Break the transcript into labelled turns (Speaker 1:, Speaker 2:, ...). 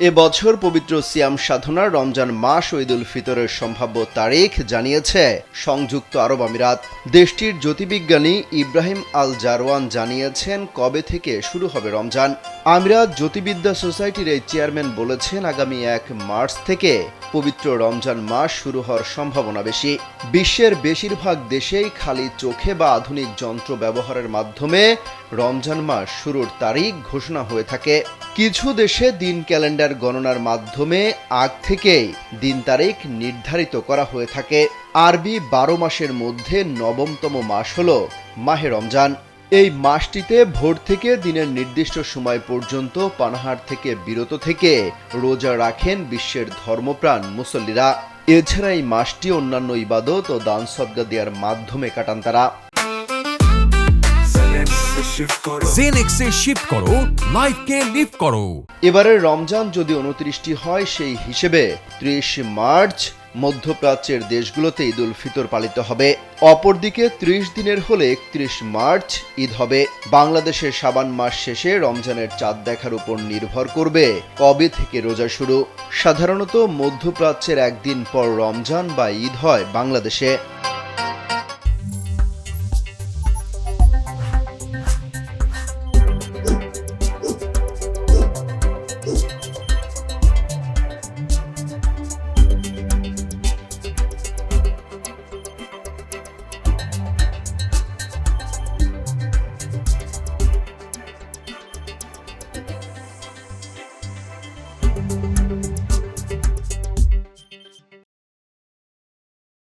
Speaker 1: এবছর পবিত্র সিয়াম সাধনার রমজান মাস ও ঈদুল ফিতরের সম্ভাব্য তারিখ জানিয়েছে সংযুক্ত আরব আমিরাত। দেশটির জ্যোতির্বিজ্ঞানী ইব্রাহিম আল জারওয়ান জানিয়েছেন কবে থেকে শুরু হবে রমজান। আমিরাত জ্যোতির্বিদ্যা সোসাইটির এই চেয়ারম্যান বলেছেন আগামী 1 মার্চ থেকে পবিত্র রমজান মাস শুরু হওয়ার সম্ভাবনা বেশি। বিশ্বের বেশিরভাগ দেশেই খালি চোখে বা আধুনিক যন্ত্র ব্যবহারের মাধ্যমে রমজান মাস শুরুর তারিখ ঘোষণা হয়ে থাকে। কিছু দেশে দিন ক্যালেন্ডার গণনার মাধ্যমে আগ থেকেই দিন তারিখ নির্ধারিত করা হয়ে থাকে। আরবি 12 মাসের মধ্যে নবমতম মাস হল মাহে রমজান। এই মাসটিতে ভোর থেকে দিনের নির্দিষ্ট সময় পর্যন্ত পানাহার থেকে বিরত থেকে রোজা রাখেন বিশ্বের ধর্মপ্রাণ মুসল্লিরা। এছাড়া এই মাসটি অন্যান্য ইবাদত ও দান সদকা দেওয়ার মাধ্যমে কাটান তারা।
Speaker 2: জেনেক্সে শিফট করো, লাইফকে লিফট করো।
Speaker 1: এবারের রমজান যদি 29টি হয়, সেই হিসেবে 30 মার্চ মধ্যপ্রাচ্যের দেশগুলোতে ঈদুল ফিতর পালিত হবে। অপরদিকে 30 দিনের হলে 31 মার্চ ঈদ হবে। বাংলাদেশের শাবান মাস শেষে রমজানের চাঁদ দেখার উপর নির্ভর করবে কবে থেকে রোজা শুরু। সাধারণত মধ্যপ্রাচ্যের একদিন পর রমজান বা ঈদ হয় বাংলাদেশে।